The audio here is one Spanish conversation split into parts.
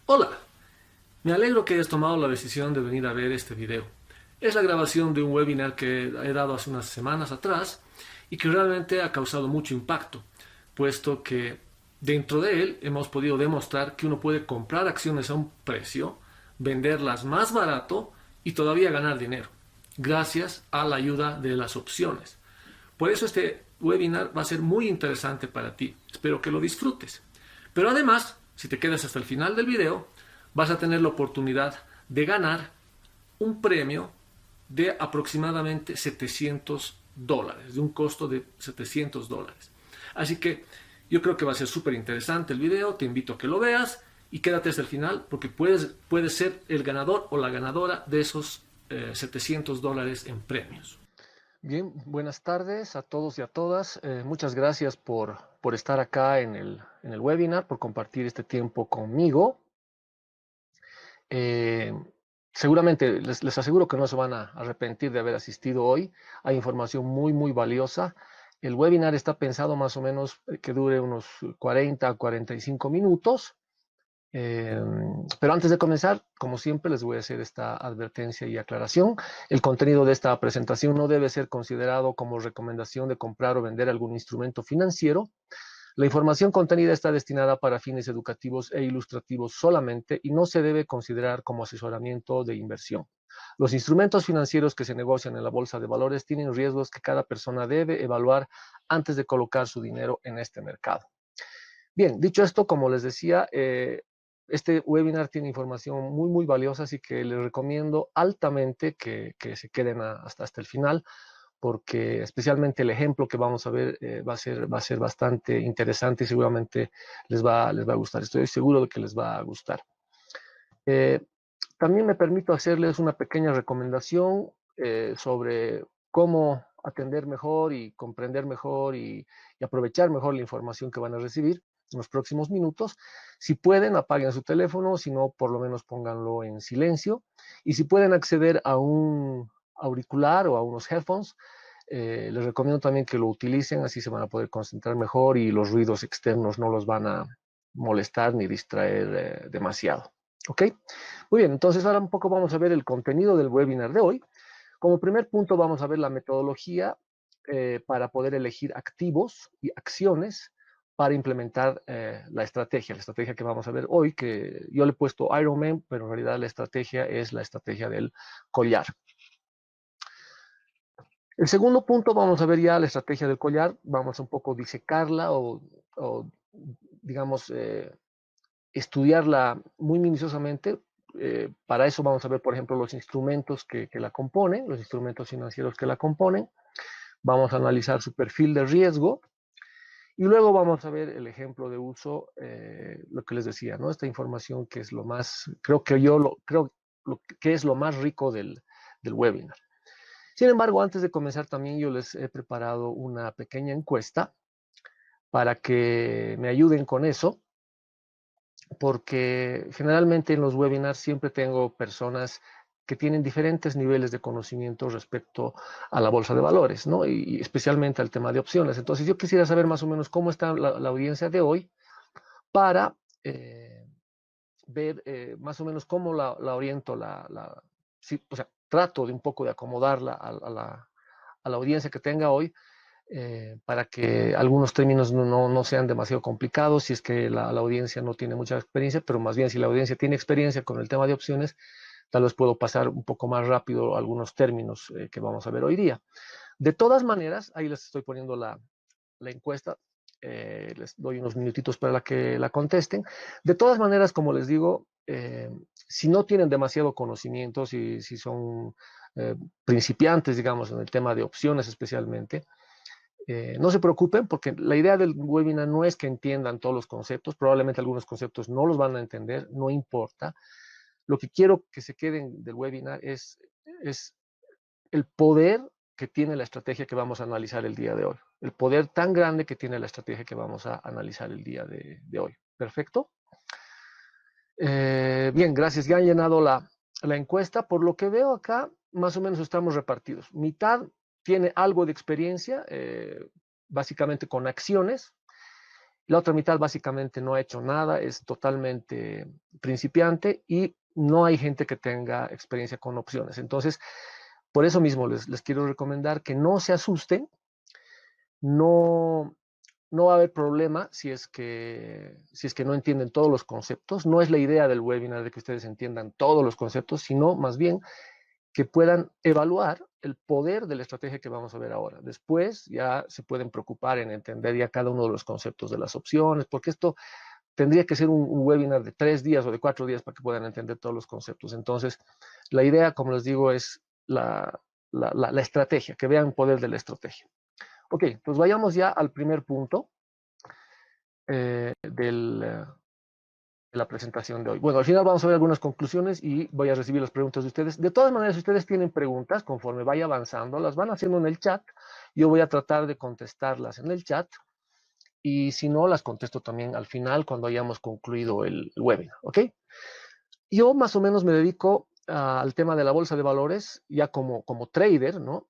Hola, me alegro que hayas tomado la decisión de venir a ver este video. Es la grabación de un webinar que he dado hace unas semanas atrás y que realmente ha causado mucho impacto, puesto que dentro de él hemos podido demostrar que uno puede comprar acciones a un precio, venderlas más barato y todavía ganar dinero, gracias a la ayuda de las opciones. Por eso este webinar va a ser muy interesante para ti. Espero que lo disfrutes. Pero además, si te quedas hasta el final del video, vas a tener la oportunidad de ganar un premio de aproximadamente $700, de un costo de $700. Así que yo creo que va a ser súper interesante el video, te invito a que lo veas y quédate hasta el final porque puedes ser el ganador o la ganadora de esos $700 en premios. Bien, buenas tardes a todos y a todas. Muchas gracias por estar acá en el webinar, por compartir este tiempo conmigo. Eh, Seguramente les aseguro que no se van a arrepentir de haber asistido hoy. Hay información muy valiosa. El webinar está pensado más o menos que dure unos 40 a 45 minutos. Eh, pero antes de comenzar, como siempre, les voy a hacer esta advertencia y aclaración. El contenido de esta presentación no debe ser considerado como recomendación de comprar o vender algún instrumento financiero. La información contenida está destinada para fines educativos e ilustrativos solamente y no se debe considerar como asesoramiento de inversión. Los instrumentos financieros que se negocian en la bolsa de valores tienen riesgos que cada persona debe evaluar antes de colocar su dinero en este mercado. Bien, dicho esto, como les decía, este webinar tiene información muy valiosa, así que les recomiendo altamente que se queden hasta el final, porque especialmente el ejemplo que vamos a ver va a ser bastante interesante y seguramente les va a gustar. Estoy seguro de que les va a gustar. Eh, También me permito hacerles una pequeña recomendación sobre cómo atender mejor y comprender mejor y aprovechar mejor la información que van a recibir en los próximos minutos. Si pueden, apaguen su teléfono, si no, por lo menos pónganlo en silencio. Y si pueden acceder a un auricular o a unos headphones, les recomiendo también que lo utilicen, así se van a poder concentrar mejor y los ruidos externos no los van a molestar ni distraer demasiado. ¿Ok? Muy bien, entonces ahora un poco vamos a ver el contenido del webinar de hoy. Como primer punto vamos a ver la metodología para poder elegir activos y acciones para implementar la estrategia que vamos a ver hoy, que yo le he puesto Ironman, pero en realidad la estrategia es la estrategia del collar. El segundo punto vamos a ver ya la estrategia del collar, vamos a un poco disecarla o digamos, estudiarla muy minuciosamente. Para eso vamos a ver, por ejemplo, los instrumentos que la componen, los instrumentos financieros que la componen. Vamos a analizar su perfil de riesgo y luego vamos a ver el ejemplo de uso, lo que les decía, ¿no? Esta información que es lo más, creo que es lo más rico del webinar. Sin embargo, antes de comenzar también yo les he preparado una pequeña encuesta para que me ayuden con eso, porque generalmente en los webinars siempre tengo personas que tienen diferentes niveles de conocimiento respecto a la bolsa de valores, ¿no? Y especialmente al tema de opciones. Entonces yo quisiera saber más o menos cómo está la audiencia de hoy para ver más o menos cómo la oriento, sí, o sea, trato de un poco de acomodarla a la audiencia que tenga hoy para que algunos términos no sean demasiado complicados, si es que la audiencia no tiene mucha experiencia, pero más bien si la audiencia tiene experiencia con el tema de opciones, tal vez puedo pasar un poco más rápido algunos términos que vamos a ver hoy día. De todas maneras, ahí les estoy poniendo la encuesta, les doy unos minutitos para que la contesten. De todas maneras, como les digo, si no tienen demasiado conocimiento, si son principiantes, digamos, en el tema de opciones especialmente, no se preocupen porque la idea del webinar no es que entiendan todos los conceptos, probablemente algunos conceptos no los van a entender, no importa. Lo que quiero que se queden del webinar es el poder que tiene la estrategia que vamos a analizar el día de hoy, el poder tan grande que tiene la estrategia que vamos a analizar el día de hoy. ¿Perfecto? Bien, gracias. Ya han llenado la encuesta. Por lo que veo acá, más o menos estamos repartidos. Mitad tiene algo de experiencia, básicamente con acciones, La otra mitad básicamente no ha hecho nada, es totalmente principiante y no hay gente que tenga experiencia con opciones. Entonces, por eso mismo les quiero recomendar que no se asusten, no, no va a haber problema si es que no entienden todos los conceptos. No es la idea del webinar de que ustedes entiendan todos los conceptos, sino más bien que puedan evaluar el poder de la estrategia que vamos a ver ahora. Después ya se pueden preocupar en entender ya cada uno de los conceptos de las opciones, porque esto tendría que ser un webinar de 3 días o de 4 días para que puedan entender todos los conceptos. Entonces, la idea, como les digo, es la estrategia, que vean el poder de la estrategia. Ok, pues vayamos ya al primer punto de la presentación de hoy. Bueno, al final vamos a ver algunas conclusiones y voy a recibir las preguntas de ustedes. De todas maneras, si ustedes tienen preguntas, conforme vaya avanzando, las van haciendo en el chat. Yo voy a tratar de contestarlas en el chat y si no, las contesto también al final cuando hayamos concluido el webinar, ¿ok? Yo más o menos me dedico al tema de la bolsa de valores ya como trader, ¿no?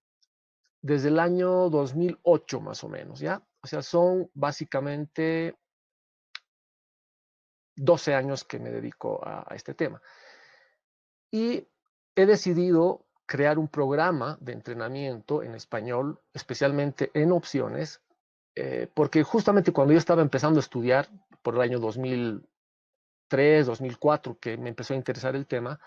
Desde el año 2008 más o menos, ¿ya? O sea, son básicamente 12 años que me dedico a este tema. Y he decidido crear un programa de entrenamiento en español, especialmente en opciones, porque justamente cuando yo estaba empezando a estudiar, por el año 2003, 2004, que me empezó a interesar el tema,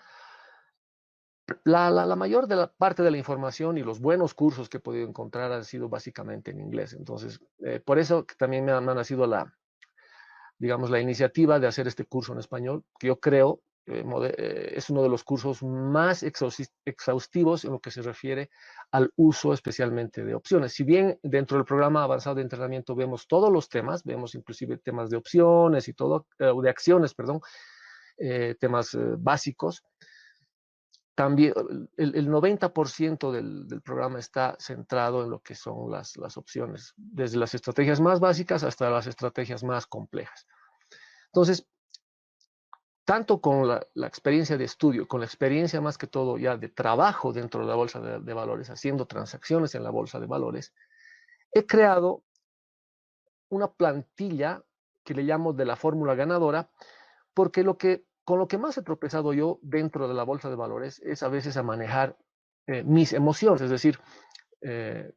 la mayor de la parte de la información y los buenos cursos que he podido encontrar han sido básicamente en inglés. Entonces, por eso que también me ha nacido digamos, la iniciativa de hacer este curso en español, que yo creo es uno de los cursos más exhaustivos en lo que se refiere al uso especialmente de opciones. Si bien dentro del programa avanzado de entrenamiento vemos todos los temas, vemos inclusive temas de opciones y todo, de acciones, perdón, temas básicos, también el 90% del programa está centrado en lo que son las opciones, desde las estrategias más básicas hasta las estrategias más complejas. Entonces, tanto con la experiencia de estudio, con la experiencia más que todo ya de trabajo dentro de la bolsa de valores, haciendo transacciones en la bolsa de valores, he creado una plantilla que le llamo de la fórmula ganadora, porque con lo que más he tropezado yo dentro de la bolsa de valores es a veces a manejar mis emociones, es decir, eh,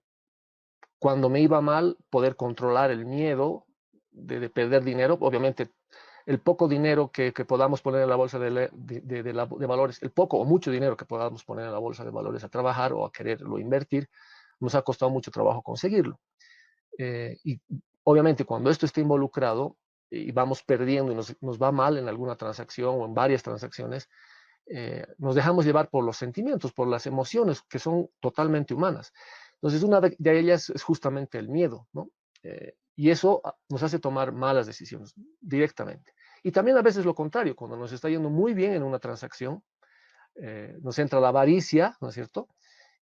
cuando me iba mal, poder controlar el miedo de perder dinero. Obviamente, el poco dinero que podamos poner en la bolsa de valores, el poco o mucho dinero que podamos poner en la bolsa de valores a trabajar o a quererlo invertir, nos ha costado mucho trabajo conseguirlo. Y obviamente cuando esto está involucrado y vamos perdiendo y nos va mal en alguna transacción o en varias transacciones, nos dejamos llevar por los sentimientos, por las emociones que son totalmente humanas. Entonces, una de ellas es justamente el miedo, ¿no? Y eso nos hace tomar malas decisiones directamente. Y también a veces lo contrario, cuando nos está yendo muy bien en una transacción, nos entra la avaricia, ¿no es cierto?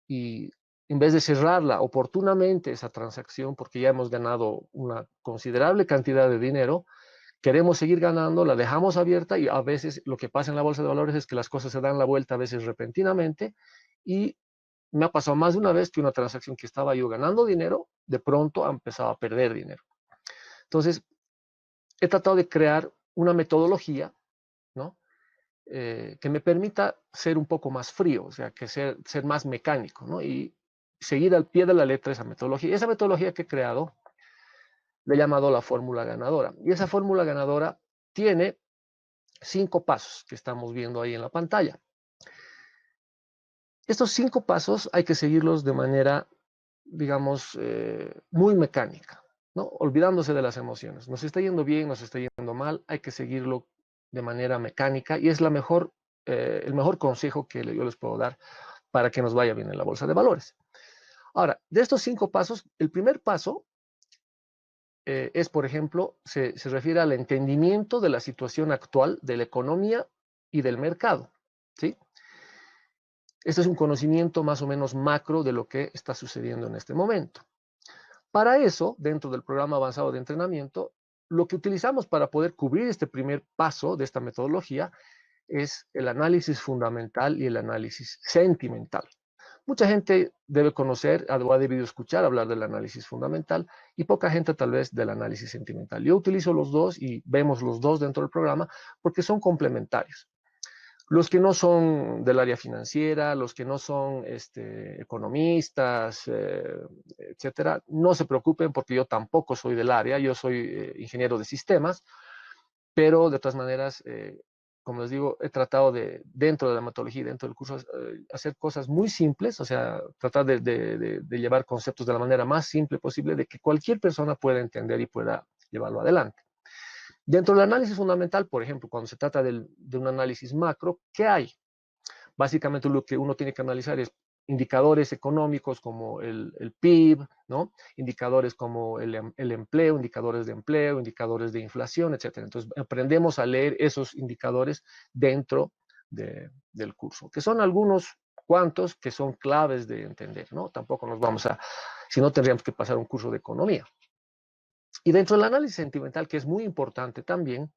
Y en vez de cerrarla oportunamente esa transacción, porque ya hemos ganado una considerable cantidad de dinero, queremos seguir ganando, la dejamos abierta y a veces lo que pasa en la bolsa de valores es que las cosas se dan la vuelta a veces repentinamente y me ha pasado más de una vez que una transacción que estaba yo ganando dinero, de pronto ha empezado a perder dinero. Entonces, he tratado de crear una metodología, ¿no? Que me permita ser un poco más frío, o sea, que ser más mecánico, ¿no? Y seguir al pie de la letra esa metodología. Y esa metodología que he creado le he llamado la fórmula ganadora. Y esa fórmula ganadora tiene 5 pasos que estamos viendo ahí en la pantalla. Estos 5 pasos hay que seguirlos de manera, digamos, muy mecánica, ¿no? Olvidándose de las emociones. Nos está yendo bien, nos está yendo mal, hay que seguirlo de manera mecánica y es el mejor consejo que yo les puedo dar para que nos vaya bien en la bolsa de valores. Ahora, de estos 5 pasos, el primer paso es, por ejemplo, se refiere al entendimiento de la situación actual de la economía y del mercado, ¿sí? Este es un conocimiento más o menos macro de lo que está sucediendo en este momento. Para eso, dentro del programa avanzado de entrenamiento, lo que utilizamos para poder cubrir este primer paso de esta metodología es el análisis fundamental y el análisis sentimental. Mucha gente debe conocer o ha debido escuchar hablar del análisis fundamental y poca gente tal vez del análisis sentimental. Yo utilizo los dos y vemos los dos dentro del programa porque son complementarios. Los que no son del área financiera, los que no son economistas, etcétera, no se preocupen porque yo tampoco soy del área, yo soy ingeniero de sistemas, pero de todas maneras, como les digo, he tratado de, dentro de la metodología, dentro del curso, hacer cosas muy simples, o sea, tratar de llevar conceptos de la manera más simple posible, de que cualquier persona pueda entender y pueda llevarlo adelante. Dentro del análisis fundamental, por ejemplo, cuando se trata de un análisis macro, ¿qué hay? Básicamente lo que uno tiene que analizar es indicadores económicos como el PIB, ¿no? Indicadores como el empleo, indicadores indicadores de inflación, etc. Entonces, aprendemos a leer esos indicadores dentro del curso, que son algunos cuantos que son claves de entender, ¿no? Tampoco nos vamos a, si no tendríamos que pasar un curso de economía. Y dentro del análisis sentimental, que es muy importante también,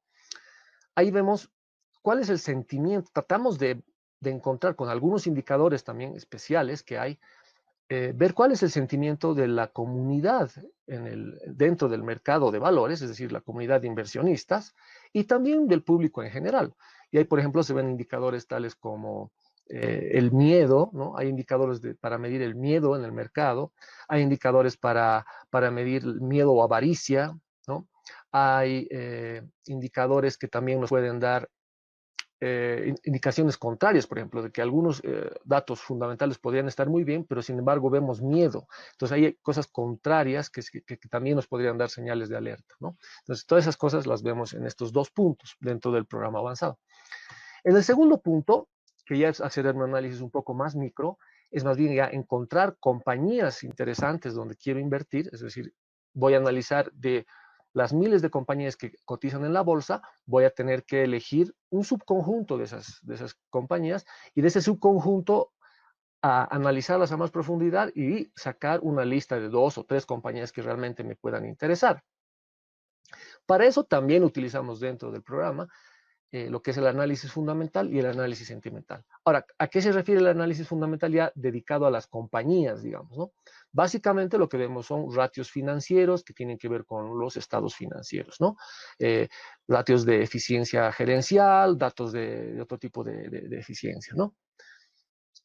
ahí vemos cuál es el sentimiento. Tratamos de encontrar con algunos indicadores también especiales que hay, ver cuál es el sentimiento de la comunidad dentro del mercado de valores, es decir, la comunidad de inversionistas, y también del público en general. Y ahí, por ejemplo, se ven indicadores tales como el miedo, ¿no? Hay indicadores para medir el miedo en el mercado, hay indicadores para medir el miedo o avaricia, ¿no? Hay indicadores que también nos pueden dar indicaciones contrarias, por ejemplo, de que algunos datos fundamentales podrían estar muy bien, pero sin embargo vemos miedo. Entonces hay cosas contrarias que también nos podrían dar señales de alerta, ¿no? Entonces todas esas cosas las vemos en estos dos puntos dentro del programa avanzado. En el segundo punto, que ya es acceder a un análisis un poco más micro, es más bien ya encontrar compañías interesantes donde quiero invertir, es decir, voy a analizar de las miles de compañías que cotizan en la bolsa, voy a tener que elegir un subconjunto de esas compañías y de ese subconjunto a analizarlas a más profundidad y sacar una lista de 2 o 3 compañías que realmente me puedan interesar. Para eso también utilizamos dentro del programa lo que es el análisis fundamental y el análisis sentimental. Ahora, ¿a qué se refiere el análisis fundamental ya dedicado a las compañías, digamos, ¿no? Básicamente lo que vemos son ratios financieros que tienen que ver con los estados financieros, ¿no? Ratios de eficiencia gerencial, datos de otro tipo de eficiencia, ¿no?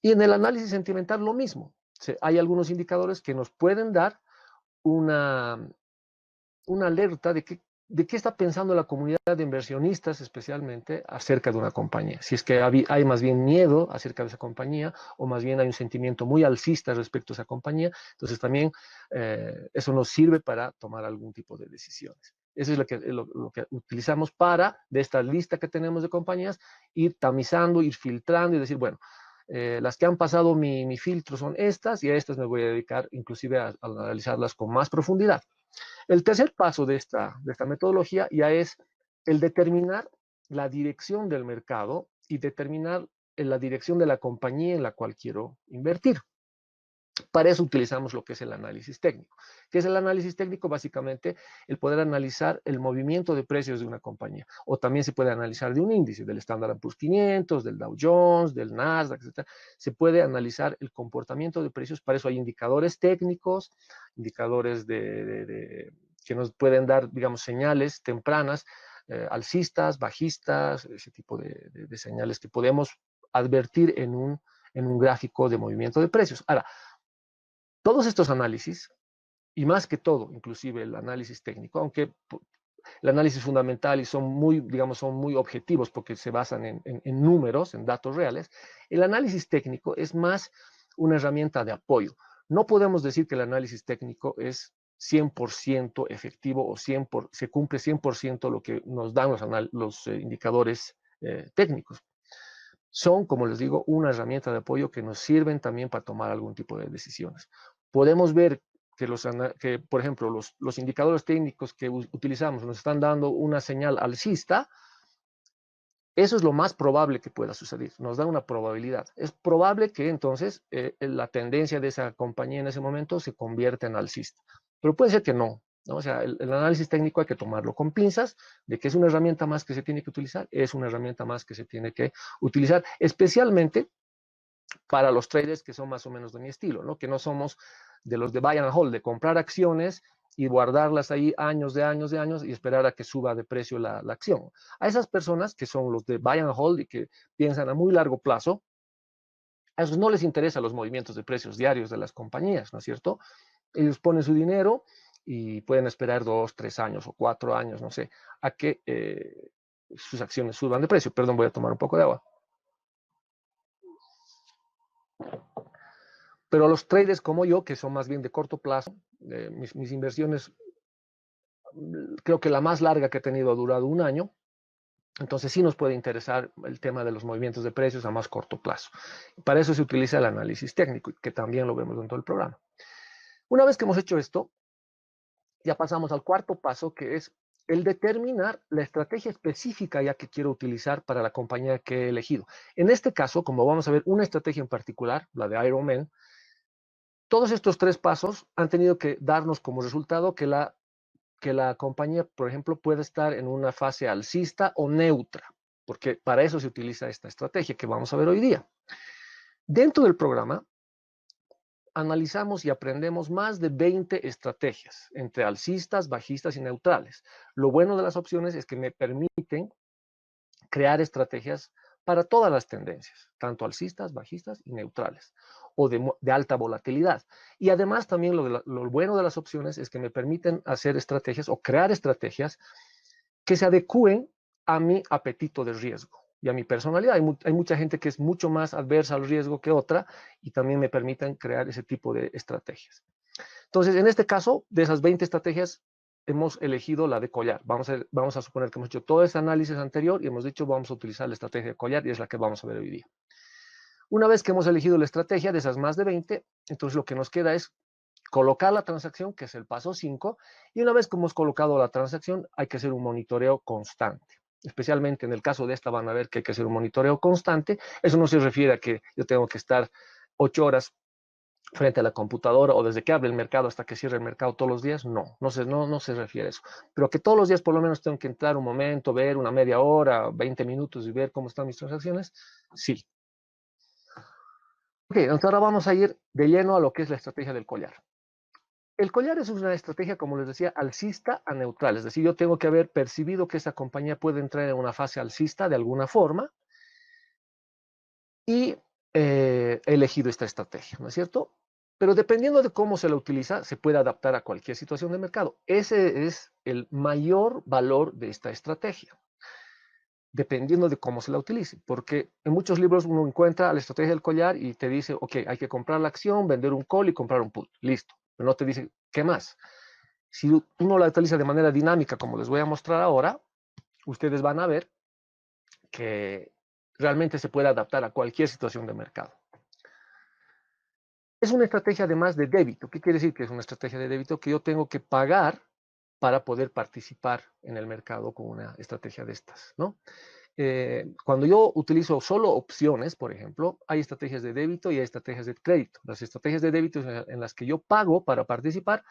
Y en el análisis sentimental lo mismo. Hay algunos indicadores que nos pueden dar una alerta de qué está pensando la comunidad de inversionistas especialmente acerca de una compañía. Si es que hay más bien miedo acerca de esa compañía o más bien hay un sentimiento muy alcista respecto a esa compañía, entonces también eso nos sirve para tomar algún tipo de decisiones. Eso es lo que utilizamos para, de esta lista que tenemos de compañías, ir tamizando, ir filtrando y decir, bueno, las que han pasado mi filtro son estas y a estas me voy a dedicar inclusive a analizarlas con más profundidad. El tercer paso de esta metodología ya es el determinar la dirección del mercado y determinar la dirección de la compañía en la cual quiero invertir. Para eso utilizamos lo que es el análisis técnico. ¿Qué es el análisis técnico? Básicamente, el poder analizar el movimiento de precios de una compañía. O también se puede analizar de un índice, del Standard & Poor's 500, del Dow Jones, del Nasdaq, etc. Se puede analizar el comportamiento de precios. Para eso hay indicadores técnicos, indicadores que nos pueden dar, digamos, señales tempranas, alcistas, bajistas, ese tipo de señales que podemos advertir en un gráfico de movimiento de precios. Ahora, todos estos análisis, y más que todo, inclusive el análisis técnico, aunque el análisis fundamental y son muy, digamos, son muy objetivos porque se basan en números, en datos reales, el análisis técnico es más una herramienta de apoyo. No podemos decir que el análisis técnico es 100% efectivo o se cumple 100% lo que nos dan los indicadores técnicos. Son, como les digo, una herramienta de apoyo que nos sirven también para tomar algún tipo de decisiones. Podemos ver que por ejemplo, los indicadores técnicos que utilizamos nos están dando una señal alcista. Eso es lo más probable que pueda suceder, nos da una probabilidad. Es probable que entonces la tendencia de esa compañía en ese momento se convierta en alcista, pero puede ser que no, ¿no? O sea, el análisis técnico hay que tomarlo con pinzas, de que es una herramienta más que se tiene que utilizar, es una herramienta más que se tiene que utilizar, especialmente para los traders que son más o menos de mi estilo, ¿no? Que no somos de los de buy and hold, de comprar acciones y guardarlas ahí años y esperar a que suba de precio la acción. A esas personas que son los de buy and hold y que piensan a muy largo plazo, a esos no les interesan los movimientos de precios diarios de las compañías, ¿no es cierto? Ellos ponen su dinero y pueden esperar 2, 3 años o 4 años, no sé, a que sus acciones suban de precio. Perdón, voy a tomar un poco de agua. Pero los traders como yo, que son más bien de corto plazo, mis inversiones, creo que la más larga que he tenido ha durado 1 año, entonces sí nos puede interesar el tema de los movimientos de precios a más corto plazo. Para eso se utiliza el análisis técnico, que también lo vemos dentro del programa. Una vez que hemos hecho esto, ya pasamos al cuarto paso, que es el determinar la estrategia específica ya que quiero utilizar para la compañía que he elegido. En este caso, como vamos a ver una estrategia en particular, la de Ironman, todos estos 3 pasos han tenido que darnos como resultado que la compañía, por ejemplo, puede estar en una fase alcista o neutra, porque para eso se utiliza esta estrategia que vamos a ver hoy día. Dentro del programa, analizamos y aprendemos más de 20 estrategias, entre alcistas, bajistas y neutrales. Lo bueno de las opciones es que me permiten crear estrategias para todas las tendencias, tanto alcistas, bajistas y neutrales, o de alta volatilidad. Y además también lo bueno de las opciones es que me permiten hacer estrategias o crear estrategias que se adecúen a mi apetito de riesgo y a mi personalidad. Hay mucha gente que es mucho más adversa al riesgo que otra y también me permiten crear ese tipo de estrategias. Entonces, en este caso, de esas 20 estrategias, hemos elegido la de collar. Vamos a suponer que hemos hecho todo ese análisis anterior y hemos dicho vamos a utilizar la estrategia de collar y es la que vamos a ver hoy día. Una vez que hemos elegido la estrategia de esas más de 20, entonces lo que nos queda es colocar la transacción, que es el paso 5, y una vez que hemos colocado la transacción, hay que hacer un monitoreo constante. Especialmente en el caso de esta van a ver que hay que hacer un monitoreo constante. Eso no se refiere a que yo tengo que estar 8 horas frente a la computadora o desde que abre el mercado hasta que cierre el mercado todos los días, no se refiere a eso. Pero que todos los días por lo menos tengo que entrar un momento, ver una media hora, 20 minutos y ver cómo están mis transacciones, sí. Ok, entonces ahora vamos a ir de lleno a lo que es la estrategia del collar. El collar es una estrategia, como les decía, alcista a neutral. Es decir, yo tengo que haber percibido que esa compañía puede entrar en una fase alcista de alguna forma y he elegido esta estrategia, ¿no es cierto? Pero dependiendo de cómo se la utiliza, se puede adaptar a cualquier situación de mercado. Ese es el mayor valor de esta estrategia, dependiendo de cómo se la utilice. Porque en muchos libros uno encuentra la estrategia del collar y te dice, ok, hay que comprar la acción, vender un call y comprar un put. Listo. Pero no te dice, ¿qué más? Si uno la utiliza de manera dinámica, como les voy a mostrar ahora, ustedes van a ver que realmente se puede adaptar a cualquier situación de mercado. Es una estrategia además de débito. ¿Qué quiere decir que es una estrategia de débito? Que yo tengo que pagar para poder participar en el mercado con una estrategia de estas, ¿no? Cuando yo utilizo solo opciones, por ejemplo, hay estrategias de débito y hay estrategias de crédito. Las estrategias de débito son en las que yo pago para participar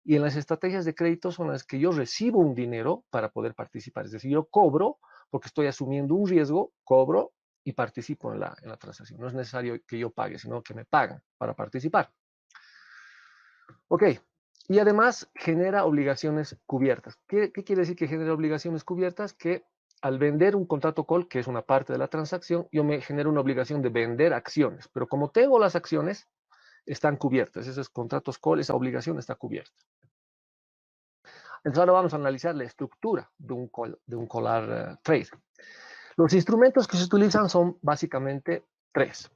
y en las estrategias de crédito son las que yo recibo un dinero para poder participar. Es decir, yo cobro porque estoy asumiendo un riesgo, cobro y participo en la transacción. No es necesario que yo pague, sino que me pagan para participar. Ok, y además genera obligaciones cubiertas. ¿Qué quiere decir que genera obligaciones cubiertas? Que al vender un contrato call, que es una parte de la transacción, yo me genero una obligación de vender acciones. Pero como tengo las acciones, están cubiertas. Esos contratos call, esa obligación está cubierta. Entonces ahora vamos a analizar la estructura de un collar trade. Los instrumentos que se utilizan son básicamente 3.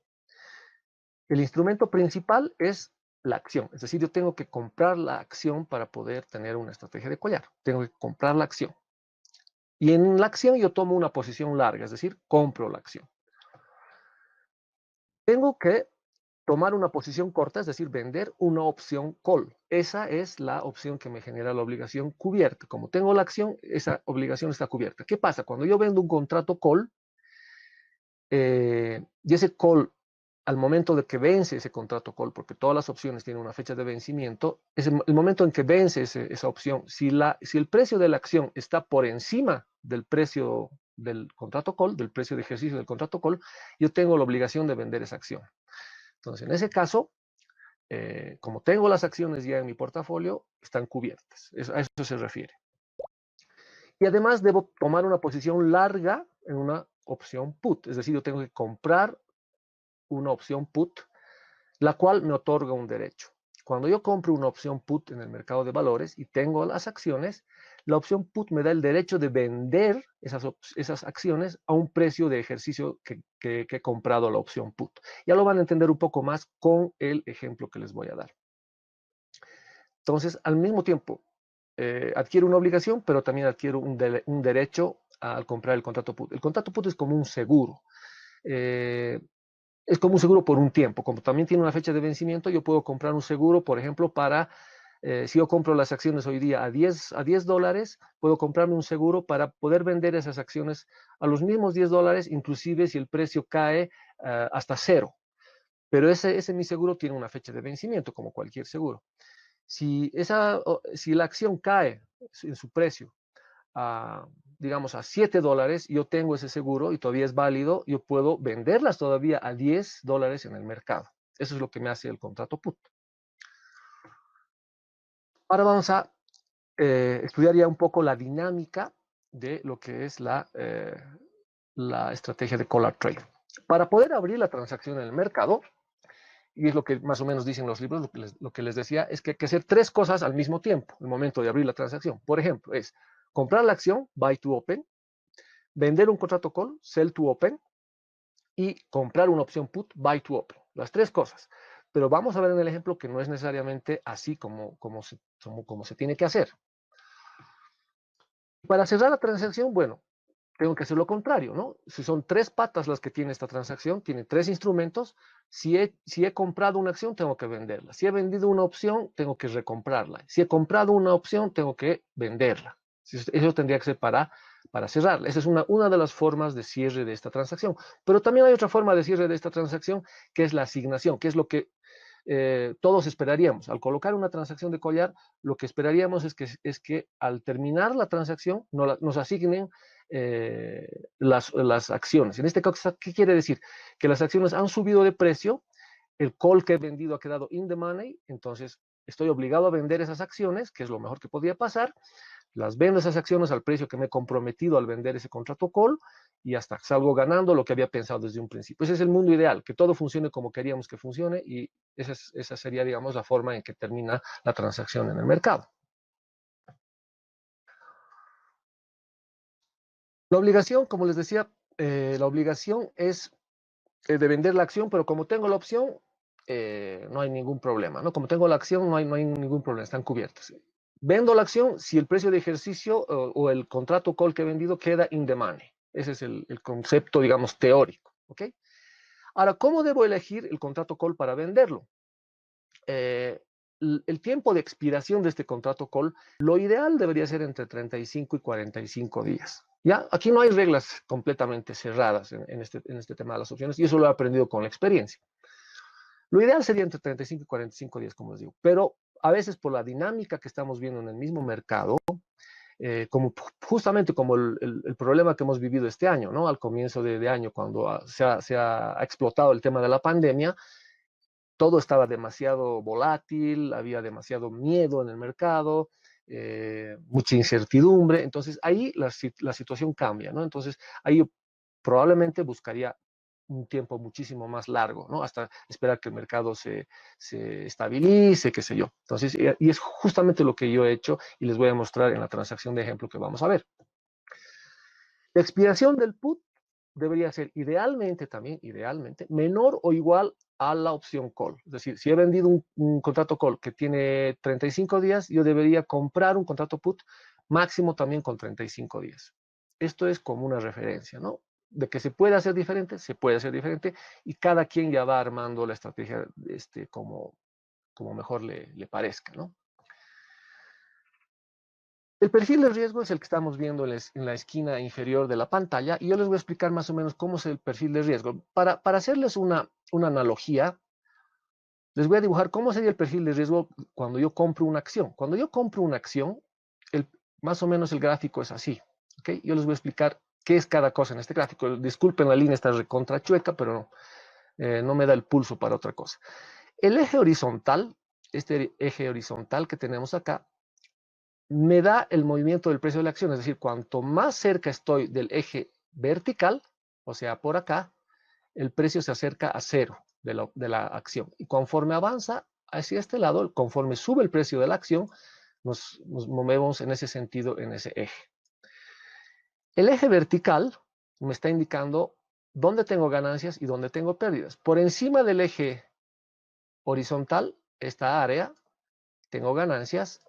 El instrumento principal es la acción, es decir, yo tengo que comprar la acción para poder tener una estrategia de collar. Tengo que comprar la acción. Y en la acción yo tomo una posición larga, es decir, compro la acción. Tengo que tomar una posición corta, es decir, vender una opción call. Esa es la opción que me genera la obligación cubierta. Como tengo la acción, esa obligación está cubierta. ¿Qué pasa? Cuando yo vendo un contrato call, y ese call, al momento de que vence ese contrato call, porque todas las opciones tienen una fecha de vencimiento, es el momento en que vence esa opción. Si el precio de la acción está por encima del precio del contrato call, del precio de ejercicio del contrato call, yo tengo la obligación de vender esa acción. Entonces, en ese caso, como tengo las acciones ya en mi portafolio, están cubiertas. A eso se refiere. Y además debo tomar una posición larga en una opción put, es decir, yo tengo que comprar una opción put, la cual me otorga un derecho. Cuando yo compro una opción put en el mercado de valores y tengo las acciones, la opción put me da el derecho de vender esas acciones a un precio de ejercicio que he comprado la opción put. Ya lo van a entender un poco más con el ejemplo que les voy a dar. Entonces, al mismo tiempo, adquiero una obligación, pero también adquiero un derecho al comprar el contrato put. El contrato put es como un seguro. Es como un seguro por un tiempo. Como también tiene una fecha de vencimiento, yo puedo comprar un seguro, por ejemplo, si yo compro las acciones hoy día a $10, puedo comprarme un seguro para poder vender esas acciones a los mismos $10, inclusive si el precio cae hasta cero. Pero ese mi seguro tiene una fecha de vencimiento, como cualquier seguro. Si la acción cae en su precio digamos, a $7, yo tengo ese seguro y todavía es válido, yo puedo venderlas todavía a $10 en el mercado. Eso es lo que me hace el contrato put. Ahora vamos a estudiar ya un poco la dinámica de lo que es la estrategia de collar trade. Para poder abrir la transacción en el mercado, y es lo que más o menos dicen los libros, lo que les decía, es que hay que hacer tres cosas al mismo tiempo, en el momento de abrir la transacción. Por ejemplo, es comprar la acción, buy to open, vender un contrato call, sell to open, y comprar una opción put, buy to open. Las tres cosas. Pero vamos a ver en el ejemplo que no es necesariamente así como se tiene que hacer. Para cerrar la transacción, bueno, tengo que hacer lo contrario, ¿no? Si son tres patas las que tiene esta transacción, tiene tres instrumentos. Si he comprado una acción, tengo que venderla. Si he vendido una opción, tengo que recomprarla. Si he comprado una opción, tengo que venderla. Eso tendría que ser para cerrarla. Esa es una de las formas de cierre de esta transacción. Pero también hay otra forma de cierre de esta transacción, que es la asignación, que es lo que todos esperaríamos. Al colocar una transacción de collar, lo que esperaríamos es que al terminar la transacción nos asignen las acciones. En este caso, ¿qué quiere decir? Que las acciones han subido de precio, el call que he vendido ha quedado in the money, entonces estoy obligado a vender esas acciones, que es lo mejor que podría pasar. Las vendo esas acciones al precio que me he comprometido al vender ese contrato call y hasta salgo ganando lo que había pensado desde un principio. Ese es el mundo ideal, que todo funcione como queríamos que funcione y esa sería, digamos, la forma en que termina la transacción en el mercado. La obligación, como les decía, la obligación es de vender la acción, pero como tengo la opción, no hay ningún problema, ¿no? Como tengo la acción, no hay ningún problema, están cubiertas. Vendo la acción si el precio de ejercicio o el contrato call que he vendido queda in the money. Ese es el concepto, digamos, teórico, ¿ok? Ahora, ¿cómo debo elegir el contrato call para venderlo? El tiempo de expiración de este contrato call, lo ideal debería ser entre 35 y 45 días. ¿Ya? Aquí no hay reglas completamente cerradas en este tema de las opciones y eso lo he aprendido con la experiencia. Lo ideal sería entre 35 y 45 días, como les digo, pero a veces por la dinámica que estamos viendo en el mismo mercado, justamente como el problema que hemos vivido este año, ¿no? Al comienzo de año, cuando se ha explotado el tema de la pandemia, todo estaba demasiado volátil, había demasiado miedo en el mercado, mucha incertidumbre, entonces ahí la situación cambia, ¿no? Entonces ahí yo probablemente buscaría un tiempo muchísimo más largo, ¿no? Hasta esperar que el mercado se estabilice, qué sé yo. Entonces, y es justamente lo que yo he hecho y les voy a mostrar en la transacción de ejemplo que vamos a ver. La expiración del put debería ser idealmente, menor o igual a la opción call. Es decir, si he vendido un contrato call que tiene 35 días, yo debería comprar un contrato put máximo también con 35 días. Esto es como una referencia, ¿no? De que se puede hacer diferente, y cada quien ya va armando la estrategia como mejor le parezca, ¿no? El perfil de riesgo es el que estamos viendo en la esquina inferior de la pantalla y yo les voy a explicar más o menos cómo es el perfil de riesgo. Para hacerles una analogía, les voy a dibujar cómo sería el perfil de riesgo cuando yo compro una acción. Cuando yo compro una acción, más o menos el gráfico es así. ¿Okay? Yo les voy a explicar qué es cada cosa en este gráfico. Disculpen, la línea está recontra chueca, pero no me da el pulso para otra cosa. El eje horizontal, este eje horizontal que tenemos acá, me da el movimiento del precio de la acción, es decir, cuanto más cerca estoy del eje vertical, o sea, por acá, el precio se acerca a cero de la acción. Y conforme avanza hacia este lado, conforme sube el precio de la acción, nos movemos en ese sentido, en ese eje. El eje vertical me está indicando dónde tengo ganancias y dónde tengo pérdidas. Por encima del eje horizontal, esta área, tengo ganancias,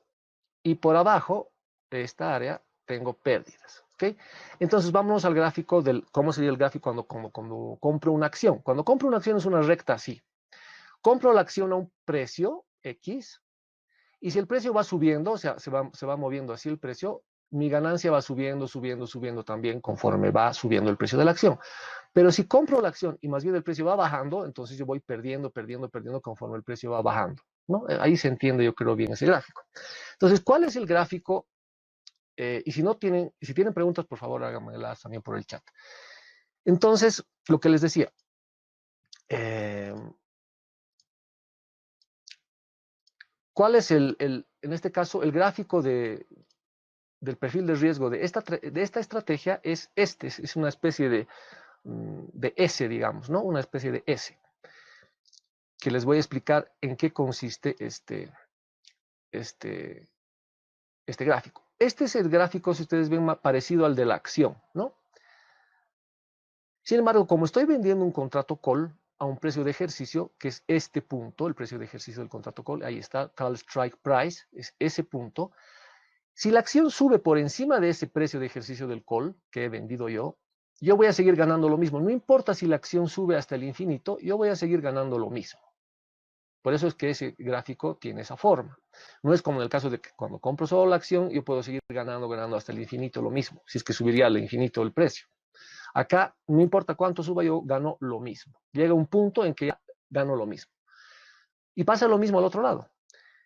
y por abajo de esta área tengo pérdidas. ¿Okay? Entonces vámonos al gráfico del cómo sería el gráfico cuando compro una acción. Cuando compro una acción es una recta así. Compro la acción a un precio X, y si el precio va subiendo, o sea, se va moviendo así el precio, mi ganancia va subiendo, subiendo, subiendo también conforme va subiendo el precio de la acción. Pero si compro la acción y más bien el precio va bajando, entonces yo voy perdiendo, perdiendo, perdiendo conforme el precio va bajando, ¿no? Ahí se entiende, yo creo, bien ese gráfico. Entonces, ¿cuál es el gráfico? Y si tienen preguntas, por favor, háganmelas también por el chat. Entonces, lo que les decía, ¿cuál es en este caso, el gráfico del perfil de riesgo de esta estrategia? Es una especie de S, digamos, ¿no? Una especie de S, que les voy a explicar en qué consiste este gráfico. Este es el gráfico, si ustedes ven, más parecido al de la acción, ¿no? Sin embargo, como estoy vendiendo un contrato call a un precio de ejercicio, que es este punto, el precio de ejercicio del contrato call, ahí está, call strike price, es ese punto. Si la acción sube por encima de ese precio de ejercicio del call que he vendido yo voy a seguir ganando lo mismo. No importa si la acción sube hasta el infinito, yo voy a seguir ganando lo mismo. Por eso es que ese gráfico tiene esa forma. No es como en el caso de que cuando compro solo la acción, yo puedo seguir ganando hasta el infinito lo mismo, si es que subiría al infinito el precio. Acá, no importa cuánto suba, yo gano lo mismo. Llega un punto en que ya gano lo mismo. Y pasa lo mismo al otro lado.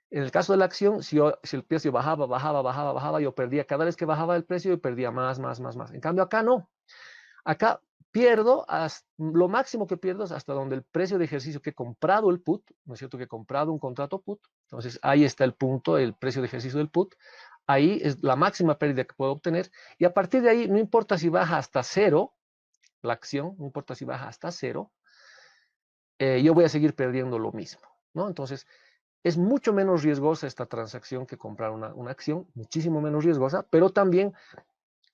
En el caso de la acción, si el precio bajaba, yo perdía. Cada vez que bajaba el precio, yo perdía más. En cambio, acá no. Acá pierdo, lo máximo que pierdo es hasta donde el precio de ejercicio que he comprado el put, ¿no es cierto? Que he comprado un contrato put. Entonces, ahí está el punto, el precio de ejercicio del put. Ahí es la máxima pérdida que puedo obtener. Y a partir de ahí, no importa si baja hasta cero, la acción, no importa si baja hasta cero, yo voy a seguir perdiendo lo mismo, ¿no? Entonces, es mucho menos riesgosa esta transacción que comprar una acción, muchísimo menos riesgosa, pero también,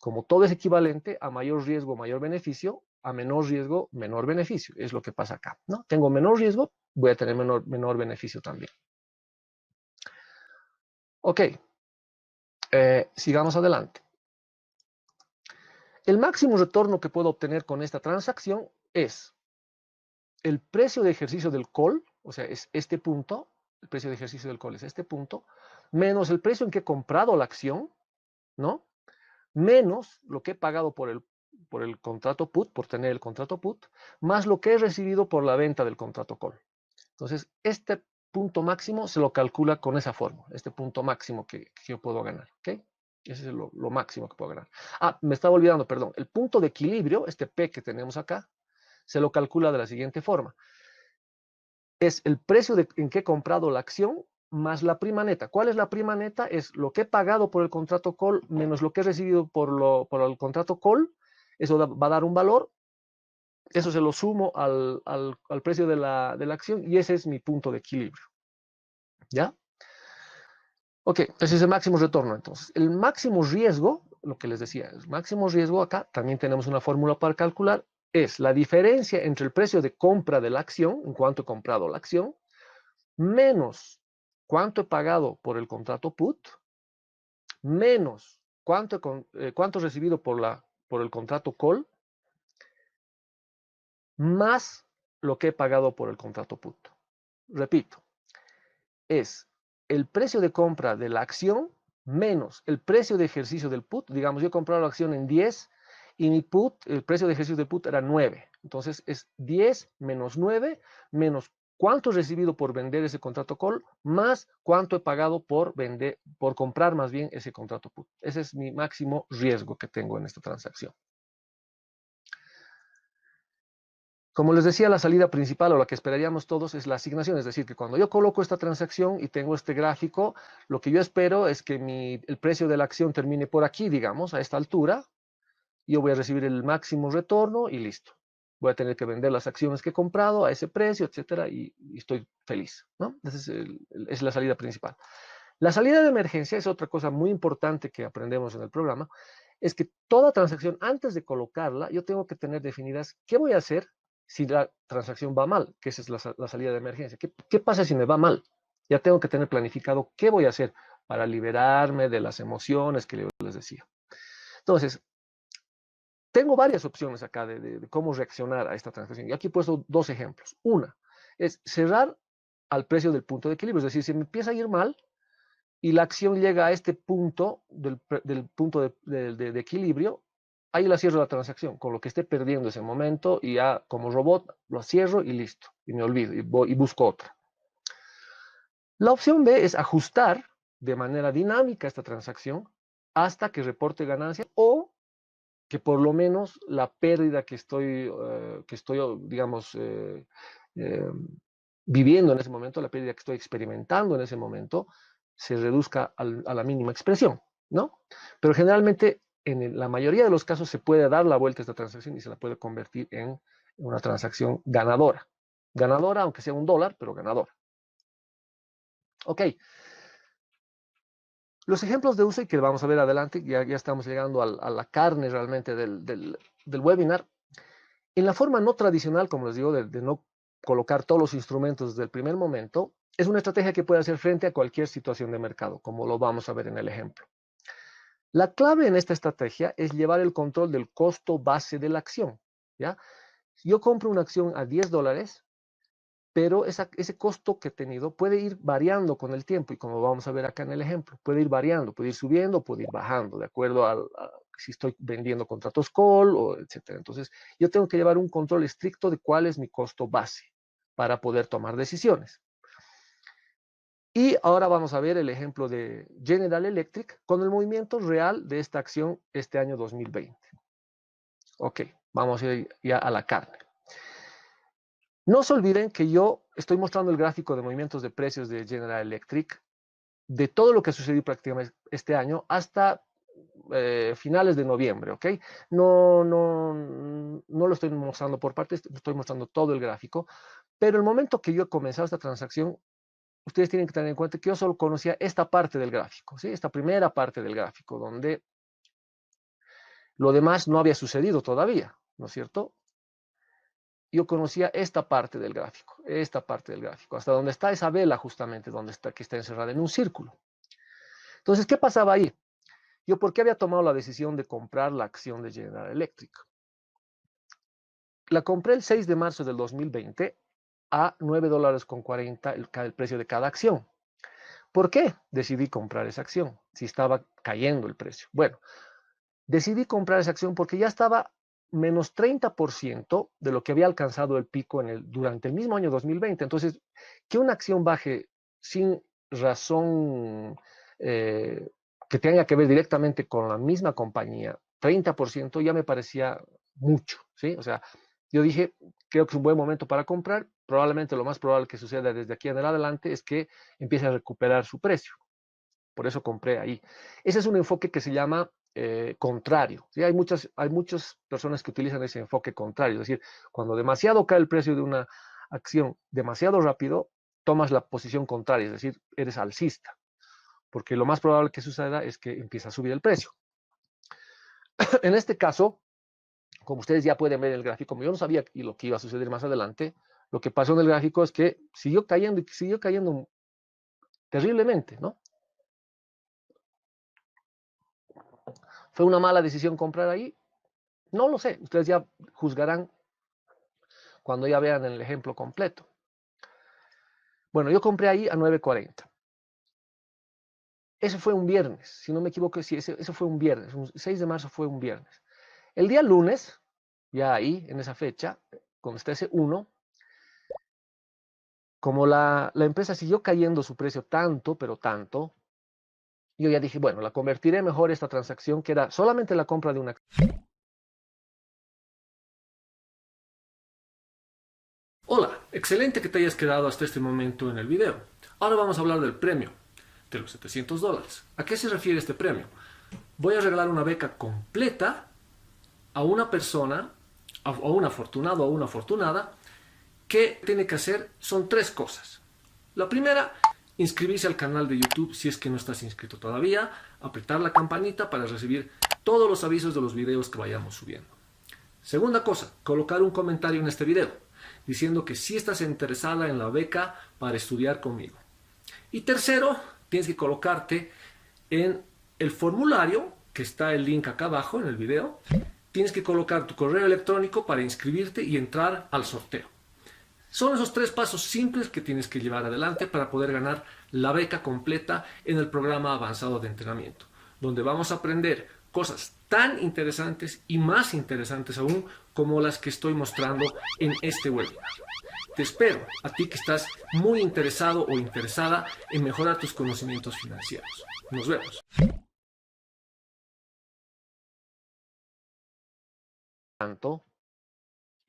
como todo es equivalente, a mayor riesgo, mayor beneficio, a menor riesgo, menor beneficio. Es lo que pasa acá, ¿no? Tengo menor riesgo, voy a tener menor beneficio también. Ok, sigamos adelante. El máximo retorno que puedo obtener con esta transacción es el precio de ejercicio del call, o sea, es este punto, el precio de ejercicio del call es este punto, menos el precio en que he comprado la acción, ¿no? Menos lo que he pagado por el contrato put, por tener el contrato put, más lo que he recibido por la venta del contrato call. Entonces, este punto máximo se lo calcula con esa fórmula, este punto máximo que yo puedo ganar, ¿ok? Ese es lo máximo que puedo ganar. Ah, me estaba olvidando, perdón. El punto de equilibrio, este P que tenemos acá, se lo calcula de la siguiente forma. Es el precio en que he comprado la acción más la prima neta. ¿Cuál es la prima neta? Es lo que he pagado por el contrato call menos lo que he recibido por el contrato call. Eso va a dar un valor. Eso se lo sumo al precio de la acción y ese es mi punto de equilibrio. ¿Ya? Ok, ese es el máximo retorno. Entonces, el máximo riesgo, lo que les decía, el máximo riesgo acá, también tenemos una fórmula para calcular, es la diferencia entre el precio de compra de la acción, en cuanto he comprado la acción, menos cuánto he pagado por el contrato put, menos cuánto he recibido por el contrato call, más lo que he pagado por el contrato put. Repito, es el precio de compra de la acción menos el precio de ejercicio del put. Digamos, yo he comprado la acción en 10 y mi put, el precio de ejercicio del put era 9. Entonces es 10 menos 9 menos cuánto he recibido por vender ese contrato call más cuánto he pagado por comprar más bien ese contrato put. Ese es mi máximo riesgo que tengo en esta transacción. Como les decía, la salida principal o la que esperaríamos todos es la asignación, es decir, que cuando yo coloco esta transacción y tengo este gráfico, lo que yo espero es que el precio de la acción termine por aquí, digamos, a esta altura, yo voy a recibir el máximo retorno y listo. Voy a tener que vender las acciones que he comprado a ese precio, etcétera, y estoy feliz, ¿no? Esa es la salida principal. La salida de emergencia es otra cosa muy importante que aprendemos en el programa, es que toda transacción, antes de colocarla, yo tengo que tener definidas qué voy a hacer si la transacción va mal, que esa es la salida de emergencia. ¿Qué pasa si me va mal? Ya tengo que tener planificado qué voy a hacer para liberarme de las emociones que les decía. Entonces, tengo varias opciones acá de cómo reaccionar a esta transacción. Y aquí he puesto dos ejemplos. Una es cerrar al precio del punto de equilibrio. Es decir, si me empieza a ir mal y la acción llega a este punto del punto de equilibrio, ahí la cierro la transacción, con lo que esté perdiendo ese momento y ya como robot lo cierro y listo. Y me olvido y busco otra. La opción B es ajustar de manera dinámica esta transacción hasta que reporte ganancia o que por lo menos la pérdida que estoy digamos, viviendo en ese momento, la pérdida que estoy experimentando en ese momento, se reduzca a la mínima expresión, ¿no? Pero generalmente, en la mayoría de los casos, se puede dar la vuelta a esta transacción y se la puede convertir en una transacción ganadora. Ganadora, aunque sea $1, pero ganadora. Ok. Los ejemplos de uso y que vamos a ver adelante, ya estamos llegando a la carne realmente del webinar. En la forma no tradicional, como les digo, de no colocar todos los instrumentos desde el primer momento, es una estrategia que puede hacer frente a cualquier situación de mercado, como lo vamos a ver en el ejemplo. La clave en esta estrategia es llevar el control del costo base de la acción, ¿ya? Yo compro una acción a $10, pero ese costo que he tenido puede ir variando con el tiempo, y como vamos a ver acá en el ejemplo, puede ir variando, puede ir subiendo, puede ir bajando, de acuerdo a si estoy vendiendo contratos call, o etcétera. Entonces, yo tengo que llevar un control estricto de cuál es mi costo base para poder tomar decisiones. Y ahora vamos a ver el ejemplo de General Electric con el movimiento real de esta acción este año 2020. Ok, vamos a ir ya a la carne. No se olviden que yo estoy mostrando el gráfico de movimientos de precios de General Electric de todo lo que ha sucedido prácticamente este año hasta finales de noviembre, ¿ok? No lo estoy mostrando por partes, estoy mostrando todo el gráfico, pero el momento que yo he comenzado esta transacción, ustedes tienen que tener en cuenta que yo solo conocía esta parte del gráfico, ¿sí? Esta primera parte del gráfico, donde lo demás no había sucedido todavía, ¿no es cierto? Yo conocía esta parte del gráfico, hasta donde está esa vela justamente, que está encerrada en un círculo. Entonces, ¿qué pasaba ahí? Yo, ¿por qué había tomado la decisión de comprar la acción de General Electric? La compré el 6 de marzo del 2020 a $9.40 el precio de cada acción. ¿Por qué decidí comprar esa acción si estaba cayendo el precio? Bueno, decidí comprar esa acción porque ya estaba menos 30% de lo que había alcanzado el pico durante el mismo año 2020. Entonces, que una acción baje sin razón que tenga que ver directamente con la misma compañía, 30% ya me parecía mucho, ¿sí? O sea, yo dije, creo que es un buen momento para comprar. Probablemente lo más probable que suceda desde aquí en adelante es que empiece a recuperar su precio. Por eso compré ahí. Ese es un enfoque que se llama contrario. ¿Sí? Hay muchas personas que utilizan ese enfoque contrario. Es decir, cuando demasiado cae el precio de una acción demasiado rápido, tomas la posición contraria, es decir, eres alcista. Porque lo más probable que suceda es que empiece a subir el precio. En este caso, como ustedes ya pueden ver en el gráfico, como yo no sabía lo que iba a suceder más adelante, lo que pasó en el gráfico es que siguió cayendo terriblemente, ¿no? ¿Fue una mala decisión comprar ahí? No lo sé, ustedes ya juzgarán cuando ya vean el ejemplo completo. Bueno, yo compré ahí a 9.40. Ese fue un viernes, si no me equivoco, sí, eso fue un viernes, 6 de marzo fue un viernes. El día lunes, ya ahí, en esa fecha, cuando está ese 1, como la empresa siguió cayendo su precio tanto, pero tanto, yo ya dije, bueno, la convertiré mejor esta transacción, que era solamente la compra de una acción Excelente que te hayas quedado hasta este momento en el video. Ahora vamos a hablar del premio, de los $700. ¿A qué se refiere este premio? Voy a regalar una beca completa a una persona, a un afortunado o una afortunada, que tiene que hacer son 3 cosas. La primera, inscribirse al canal de YouTube si es que no estás inscrito todavía, apretar la campanita para recibir todos los avisos de los videos que vayamos subiendo. Segunda cosa, colocar un comentario en este video diciendo que sí estás interesada en la beca para estudiar conmigo. Y tercero, tienes que colocarte en el formulario, que está el link acá abajo en el video. Tienes que colocar tu correo electrónico para inscribirte y entrar al sorteo. Son esos 3 pasos simples que tienes que llevar adelante para poder ganar la beca completa en el programa avanzado de entrenamiento, donde vamos a aprender cosas tan interesantes y más interesantes aún como las que estoy mostrando en este webinar. Te espero, a ti que estás muy interesado o interesada en mejorar tus conocimientos financieros. Nos vemos. Tanto,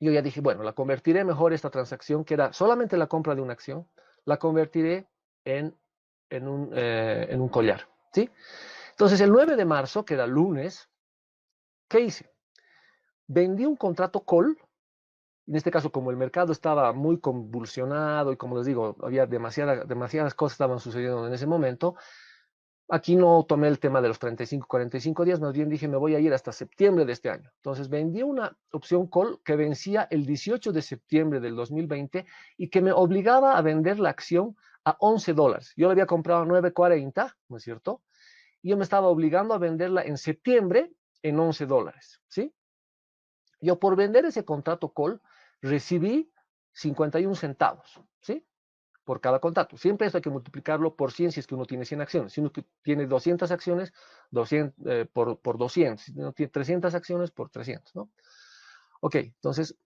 yo ya dije, bueno, la convertiré mejor esta transacción, que era solamente la compra de una acción, la convertiré en un collar, ¿sí? Entonces, el 9 de marzo, que era lunes, ¿qué hice? Vendí un contrato call. En este caso, como el mercado estaba muy convulsionado y como les digo, había demasiadas cosas estaban sucediendo en ese momento, aquí no tomé el tema de los 35, 45 días, más bien dije, me voy a ir hasta septiembre de este año. Entonces, vendí una opción call que vencía el 18 de septiembre del 2020 y que me obligaba a vender la acción a $11. Yo la había comprado a 9.40, ¿no es cierto? Y yo me estaba obligando a venderla en septiembre en $11, ¿sí? Yo por vender ese contrato call recibí 51 centavos, ¿sí? Por cada contrato. Siempre esto hay que multiplicarlo por 100 si es que uno tiene 100 acciones. Si uno tiene 200 acciones, 200, por 200. Si uno tiene 300 acciones, por 300, ¿no? Ok, entonces,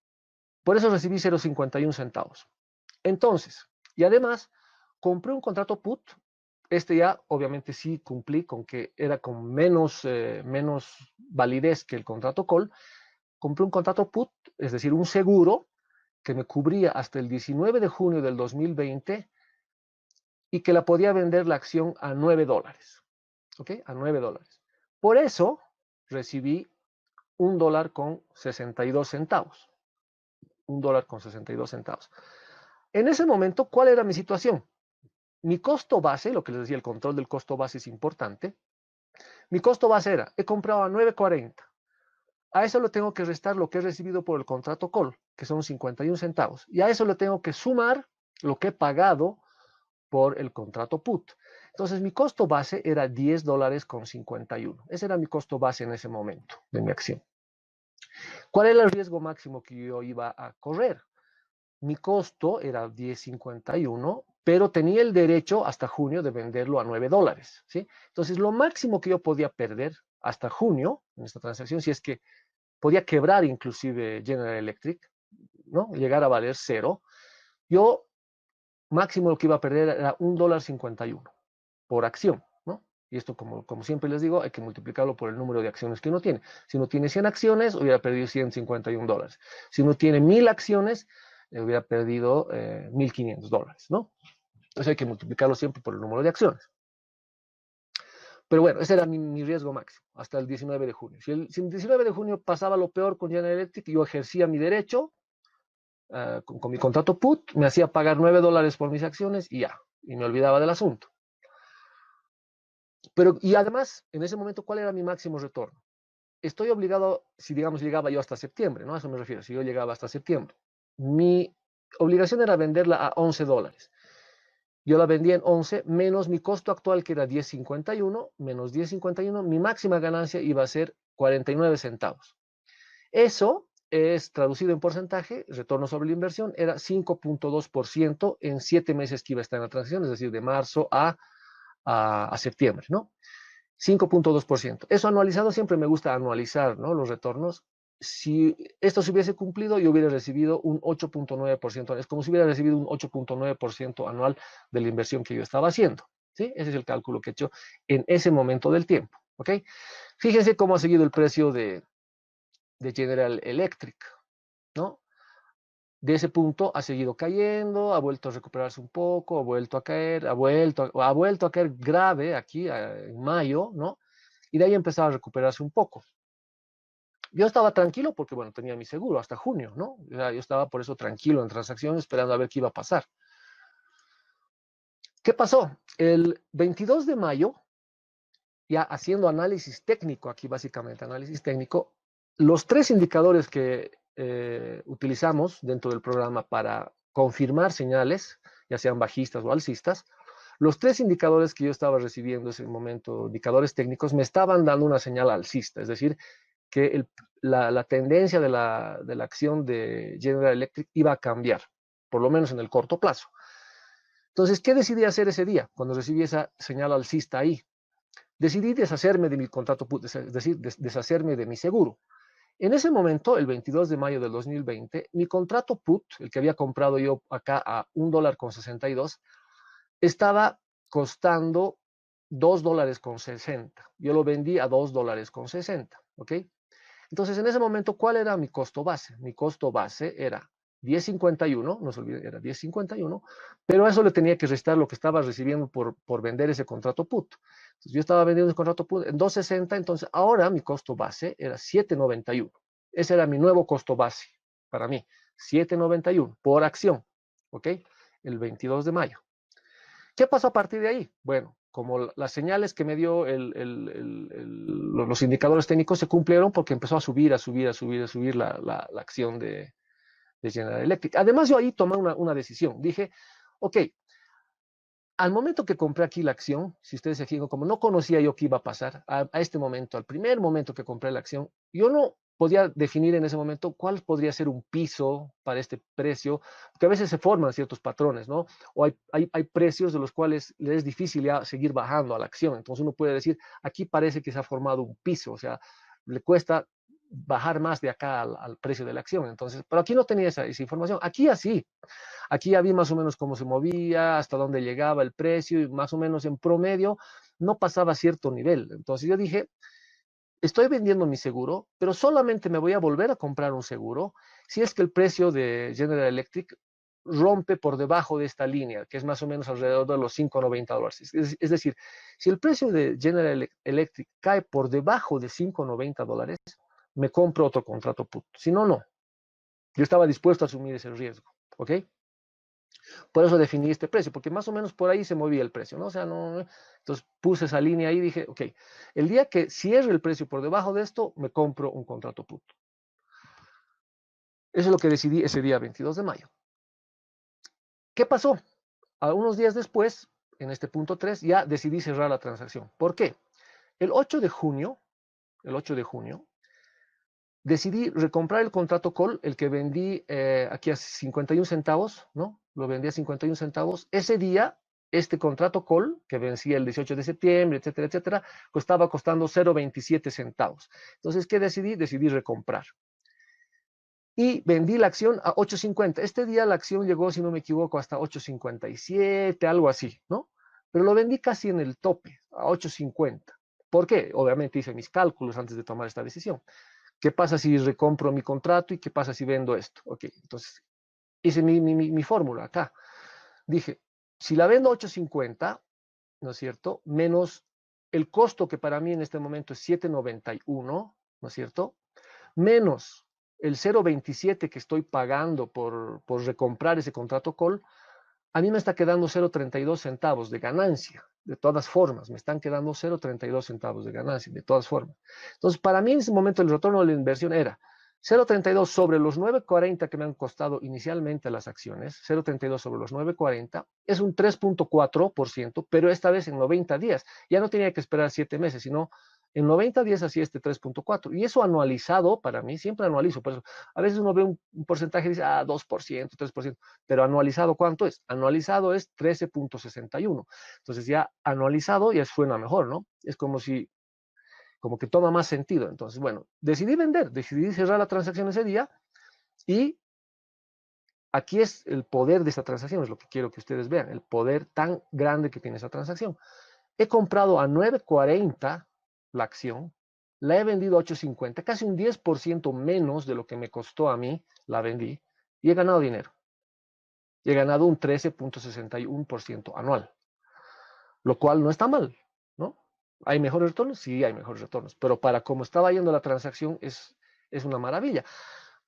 por eso recibí 0.51 centavos. Entonces, y además, compré un contrato put. Este ya, obviamente, sí cumplí con que era con menos validez que el contrato call. Compré un contrato put, es decir, un seguro que me cubría hasta el 19 de junio del 2020 y que la podía vender la acción a $9, ¿ok? A $9. Por eso recibí $1.62. $1.62. En ese momento, ¿cuál era mi situación? Mi costo base, lo que les decía, el control del costo base es importante. Mi costo base era, he comprado a 9.40. A eso le tengo que restar lo que he recibido por el contrato call, que son 51 centavos. Y a eso le tengo que sumar lo que he pagado por el contrato put. Entonces, mi costo base era $10.51. Ese era mi costo base en ese momento de mi acción. ¿Cuál era el riesgo máximo que yo iba a correr? Mi costo era 10.51, pero tenía el derecho hasta junio de venderlo a $9, ¿sí? Entonces, lo máximo que yo podía perder hasta junio en esta transacción, si es que podía quebrar inclusive General Electric, ¿no? Llegar a valer 0, yo máximo lo que iba a perder era $1.51 por acción, ¿no? Y esto, como siempre les digo, hay que multiplicarlo por el número de acciones que uno tiene. Si uno tiene 100 acciones, hubiera perdido $151. Si uno tiene 1.000 acciones, hubiera perdido $1.500, ¿no? Entonces hay que multiplicarlo siempre por el número de acciones. Pero bueno, ese era mi riesgo máximo, hasta el 19 de junio. Si el 19 de junio pasaba lo peor con General Electric, yo ejercía mi derecho con mi contrato put, me hacía pagar $9 por mis acciones y ya, y me olvidaba del asunto. Pero, y además, en ese momento, ¿cuál era mi máximo retorno? Estoy obligado, si digamos llegaba yo hasta septiembre, ¿no? A eso me refiero, si yo llegaba hasta septiembre. Mi obligación era venderla a $11. Yo la vendía en 11 menos mi costo actual, que era 10.51, menos 10.51, mi máxima ganancia iba a ser 49 centavos. Eso es traducido en porcentaje, retorno sobre la inversión, era 5.2% en 7 meses que iba a estar en la transacción, es decir, de marzo a septiembre, ¿no? 5.2%. Eso anualizado, siempre me gusta anualizar, ¿no? Los retornos. Si esto se hubiese cumplido, yo hubiera recibido un 8.9%. Es como si hubiera recibido un 8.9% anual de la inversión que yo estaba haciendo, ¿sí? Ese es el cálculo que he hecho en ese momento del tiempo, ¿ok? Fíjense cómo ha seguido el precio de General Electric, ¿no? de ese punto ha seguido cayendo, ha vuelto a recuperarse un poco, ha vuelto a caer, ha vuelto a caer grave aquí en mayo, ¿no? Y de ahí empezaba a recuperarse un poco. Yo estaba tranquilo porque, bueno, tenía mi seguro hasta junio, ¿no? O sea, yo estaba por eso tranquilo en transacciones, esperando a ver qué iba a pasar. ¿Qué pasó? El 22 de mayo, ya haciendo análisis técnico, aquí básicamente análisis técnico, los tres indicadores que utilizamos dentro del programa para confirmar señales, ya sean bajistas o alcistas, los tres indicadores que yo estaba recibiendo en ese momento, indicadores técnicos, me estaban dando una señal alcista, es decir, que la tendencia de la acción de General Electric iba a cambiar, por lo menos en el corto plazo. Entonces, ¿qué decidí hacer ese día cuando recibí esa señal alcista ahí? Decidí deshacerme de mi contrato put, es decir, deshacerme de mi seguro. En ese momento, el 22 de mayo del 2020, mi contrato put, el que había comprado yo acá a $1.62, estaba costando $2.60. Yo lo vendí a $2.60, ¿ok? Entonces, en ese momento, ¿cuál era mi costo base? Mi costo base era 10.51, no se olviden, era 10.51, pero a eso le tenía que restar lo que estaba recibiendo por vender ese contrato put. Entonces, yo estaba vendiendo el contrato put en 2.60, entonces ahora mi costo base era 7.91. Ese era mi nuevo costo base para mí, 7.91 por acción, ¿ok? El 22 de mayo. ¿Qué pasó a partir de ahí? Bueno, como las señales que me dio los indicadores técnicos se cumplieron porque empezó a subir la acción de General Electric. Además, yo ahí tomé una decisión. Dije, ok, al momento que compré aquí la acción, si ustedes se fijan, como no conocía yo qué iba a pasar, a este momento, al primer momento que compré la acción, yo no podía definir en ese momento cuál podría ser un piso para este precio, porque a veces se forman ciertos patrones, ¿no? O hay precios de los cuales le es difícil ya seguir bajando a la acción. Entonces uno puede decir, aquí parece que se ha formado un piso, o sea, le cuesta bajar más de acá al precio de la acción. Entonces, pero aquí no tenía esa información. Aquí así. Aquí ya vi más o menos cómo se movía, hasta dónde llegaba el precio y más o menos en promedio no pasaba cierto nivel. Entonces yo dije, estoy vendiendo mi seguro, pero solamente me voy a volver a comprar un seguro si es que el precio de General Electric rompe por debajo de esta línea, que es más o menos alrededor de los $5.90. Es decir, si el precio de General Electric cae por debajo de $5.90, me compro otro contrato put. Si no, no. Yo estaba dispuesto a asumir ese riesgo, ¿ok? Por eso definí este precio, porque más o menos por ahí se movía el precio, ¿no? O sea, no. Entonces puse esa línea ahí y dije, ok, el día que cierre el precio por debajo de esto, me compro un contrato put. Eso es lo que decidí ese día 22 de mayo. ¿Qué pasó? A unos días después, en este punto 3, ya decidí cerrar la transacción. ¿Por qué? El 8 de junio, decidí recomprar el contrato call, el que vendí aquí a 51 centavos, ¿no? Lo vendí a 51 centavos. Ese día, este contrato call, que vencía el 18 de septiembre, etcétera, etcétera, estaba costando 0.27 centavos. Entonces, ¿qué decidí? Decidí recomprar. Y vendí la acción a 8.50. Este día la acción llegó, si no me equivoco, hasta 8.57, algo así, ¿no? Pero lo vendí casi en el tope, a 8.50. ¿Por qué? Obviamente hice mis cálculos antes de tomar esta decisión. ¿Qué pasa si recompro mi contrato y qué pasa si vendo esto? Ok, entonces hice mi fórmula acá. Dije, si la vendo a 8.50, ¿no es cierto? Menos el costo que para mí en este momento es 7.91, ¿no es cierto? Menos el 0.27 que estoy pagando por recomprar ese contrato call, a mí me está quedando 0.32 centavos de ganancia. De todas formas, me están quedando 0.32 centavos de ganancia, de todas formas. Entonces, para mí en ese momento el retorno de la inversión era 0.32 sobre los 9.40 que me han costado inicialmente las acciones, 0.32 sobre los 9.40, es un 3.4%, pero esta vez en 90 días. Ya no tenía que esperar 7 meses, sino en 90 días hacía este 3.4. Y eso anualizado, para mí, siempre anualizo. Por eso, a veces uno ve un porcentaje y dice, 2%, 3%, pero anualizado, ¿cuánto es? Anualizado es 13.61. Entonces ya anualizado ya suena mejor, ¿no? Es como que toma más sentido. Entonces, bueno, decidí vender, decidí cerrar la transacción ese día y aquí es el poder de esta transacción, es lo que quiero que ustedes vean, el poder tan grande que tiene esa transacción. He comprado a 9.40 la acción, la he vendido a 8.50, casi un 10% menos de lo que me costó a mí, la vendí, y he ganado dinero. Y he ganado un 13.61% anual, lo cual no está mal, ¿no? ¿Hay mejores retornos? Sí, hay mejores retornos, pero para cómo estaba yendo la transacción es una maravilla,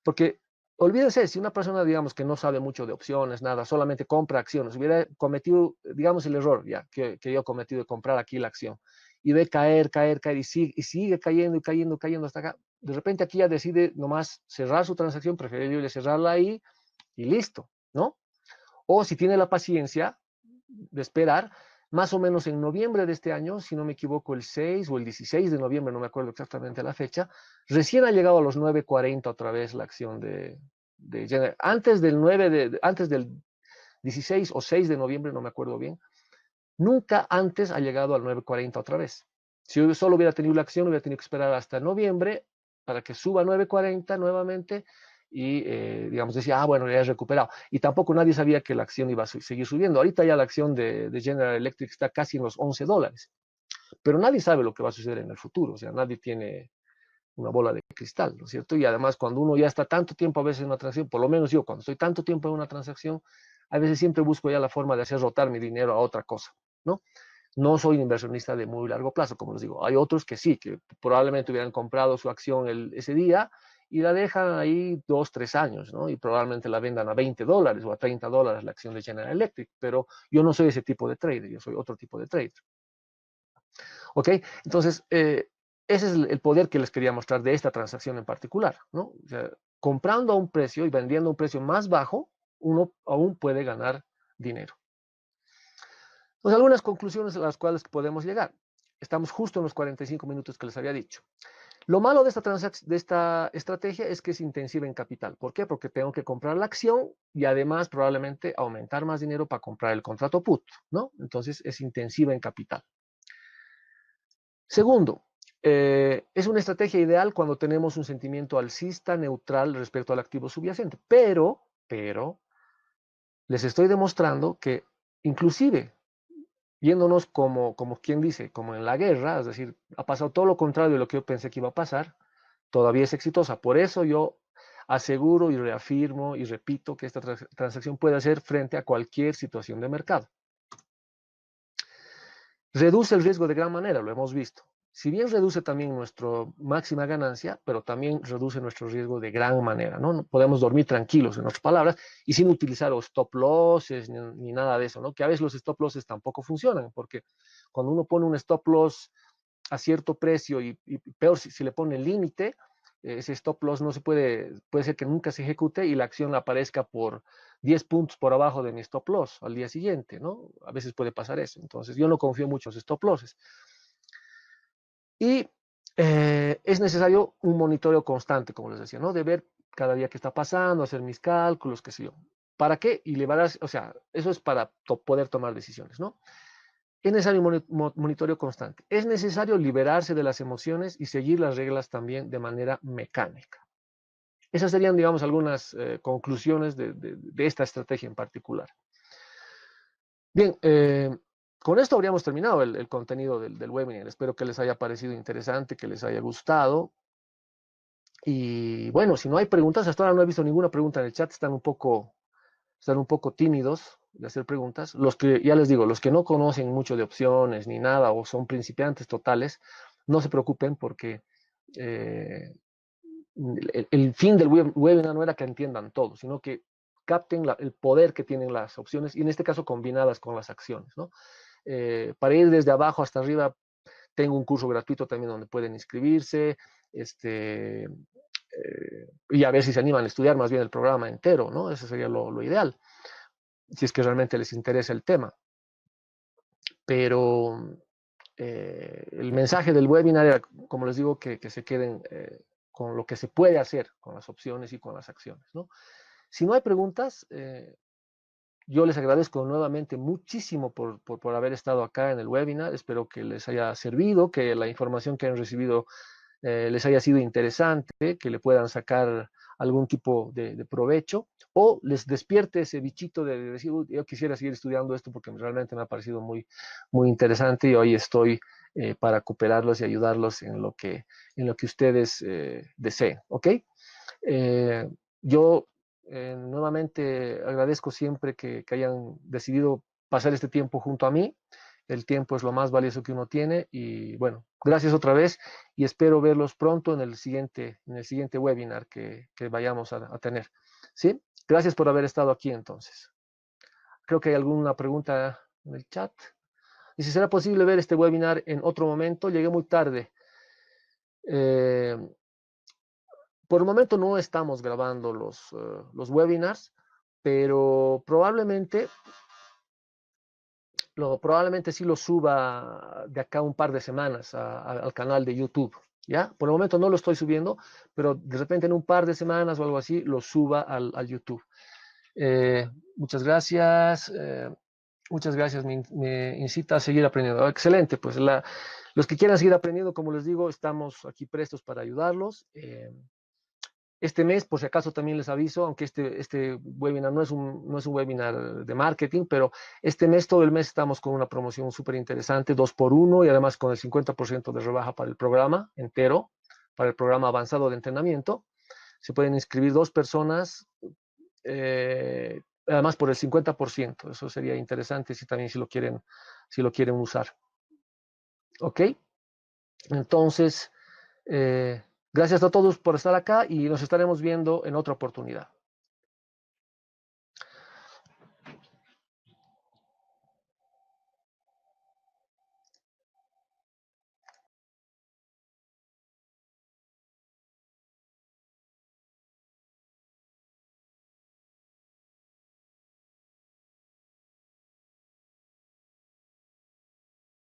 porque olvídense, si una persona, digamos, que no sabe mucho de opciones, nada, solamente compra acciones, hubiera cometido, digamos, el error ya que yo he cometido de comprar aquí la acción, y ve caer, caer, caer, y sigue cayendo y cayendo, cayendo hasta acá, de repente aquí ya decide nomás cerrar su transacción, preferible cerrarla ahí y listo, ¿no? O si tiene la paciencia de esperar, más o menos en noviembre de este año, si no me equivoco, el 6 o el 16 de noviembre, no me acuerdo exactamente la fecha, recién ha llegado a los 9.40 otra vez la acción de General. Antes del 16 o 6 de noviembre, no me acuerdo bien, nunca antes ha llegado al 9.40 otra vez. Si yo solo hubiera tenido la acción, hubiera tenido que esperar hasta noviembre para que suba a 9.40 nuevamente y, digamos, decía, bueno, ya he recuperado. Y tampoco nadie sabía que la acción iba a seguir subiendo. Ahorita ya la acción de General Electric está casi en los $11, pero nadie sabe lo que va a suceder en el futuro. O sea, nadie tiene una bola de cristal, ¿no es cierto? Y además, cuando uno ya está tanto tiempo a veces en una transacción, por lo menos yo, cuando estoy tanto tiempo en una transacción, a veces siempre busco ya la forma de hacer rotar mi dinero a otra cosa, ¿no? No soy un inversionista de muy largo plazo, como les digo. Hay otros que sí, que probablemente hubieran comprado su acción ese día y la dejan ahí 2, 3 años, ¿no? Y probablemente la vendan a $20 o a $30 la acción de General Electric, pero yo no soy ese tipo de trader, yo soy otro tipo de trader. ¿Ok? Entonces, ese es el poder que les quería mostrar de esta transacción en particular, ¿no? O sea, comprando a un precio y vendiendo a un precio más bajo, uno aún puede ganar dinero. Pues algunas conclusiones a las cuales podemos llegar. Estamos justo en los 45 minutos que les había dicho. Lo malo de esta estrategia es que es intensiva en capital. ¿Por qué? Porque tengo que comprar la acción y además probablemente aumentar más dinero para comprar el contrato put, ¿no? Entonces es intensiva en capital. Segundo, es una estrategia ideal cuando tenemos un sentimiento alcista neutral respecto al activo subyacente. Pero, les estoy demostrando que inclusive yéndonos como quien dice, como en la guerra, es decir, ha pasado todo lo contrario de lo que yo pensé que iba a pasar, todavía es exitosa. Por eso yo aseguro y reafirmo y repito que esta transacción puede hacer frente a cualquier situación de mercado. Reduce el riesgo de gran manera, lo hemos visto. Si bien reduce también nuestra máxima ganancia, pero también reduce nuestro riesgo de gran manera, ¿no? Podemos dormir tranquilos, en otras palabras, y sin utilizar los stop losses ni nada de eso, ¿no? Que a veces los stop losses tampoco funcionan, porque cuando uno pone un stop loss a cierto precio y peor si le pone límite, ese stop loss no se puede ser que nunca se ejecute y la acción aparezca por 10 puntos por abajo de mi stop loss al día siguiente, ¿no? A veces puede pasar eso. Entonces yo no confío mucho en los stop losses. Y es necesario un monitoreo constante, como les decía, ¿no? De ver cada día qué está pasando, hacer mis cálculos, qué sé yo. ¿Para qué? Y o sea, eso es para poder tomar decisiones, ¿no? Es necesario un monitoreo constante. Es necesario liberarse de las emociones y seguir las reglas también de manera mecánica. Esas serían, digamos, algunas conclusiones de esta estrategia en particular. Bien, con esto habríamos terminado el contenido del webinar. Espero que les haya parecido interesante, que les haya gustado. Y bueno, si no hay preguntas, hasta ahora no he visto ninguna pregunta en el chat, están un poco tímidos de hacer preguntas. Los que, ya les digo, los que no conocen mucho de opciones ni nada o son principiantes totales, no se preocupen porque el fin del webinar no era que entiendan todo, sino que capten el poder que tienen las opciones y en este caso combinadas con las acciones, ¿no? Para ir desde abajo hasta arriba, tengo un curso gratuito también donde pueden inscribirse, y a ver si se animan a estudiar más bien el programa entero, ¿no? Eso sería lo ideal, si es que realmente les interesa el tema. Pero el mensaje del webinar era, como les digo, que se queden con lo que se puede hacer con las opciones y con las acciones, ¿no? Si no hay preguntas, yo les agradezco nuevamente muchísimo por haber estado acá en el webinar. Espero que les haya servido, que la información que han recibido les haya sido interesante, que le puedan sacar algún tipo de provecho o les despierte ese bichito de decir, yo quisiera seguir estudiando esto porque realmente me ha parecido muy, muy interesante y hoy estoy para cooperarlos y ayudarlos en lo que ustedes deseen, ¿ok? Yo Nuevamente agradezco siempre que hayan decidido pasar este tiempo junto a mí. El tiempo es lo más valioso que uno tiene y bueno, gracias otra vez y espero verlos pronto en el siguiente webinar que vayamos a tener. ¿Sí? Gracias por haber estado aquí entonces. Creo que hay alguna pregunta en el chat. Dice, ¿será posible ver este webinar en otro momento? Llegué muy tarde. Por el momento no estamos grabando los webinars, pero probablemente sí lo suba de acá un par de semanas al canal de YouTube. ¿Ya? Por el momento no lo estoy subiendo, pero de repente en un par de semanas o algo así lo suba al YouTube. Muchas gracias. Muchas gracias, me incita a seguir aprendiendo. Excelente, pues los que quieran seguir aprendiendo, como les digo, estamos aquí prestos para ayudarlos. Este mes, por si acaso también les aviso, aunque este webinar no es un webinar de marketing, pero este mes, todo el mes, estamos con una promoción súper interesante, 2x1 y además con el 50% de rebaja para el programa entero, para el programa avanzado de entrenamiento. Se pueden inscribir 2 personas, además por el 50%. Eso sería interesante si lo quieren usar. ¿Ok? Entonces, gracias a todos por estar acá y nos estaremos viendo en otra oportunidad.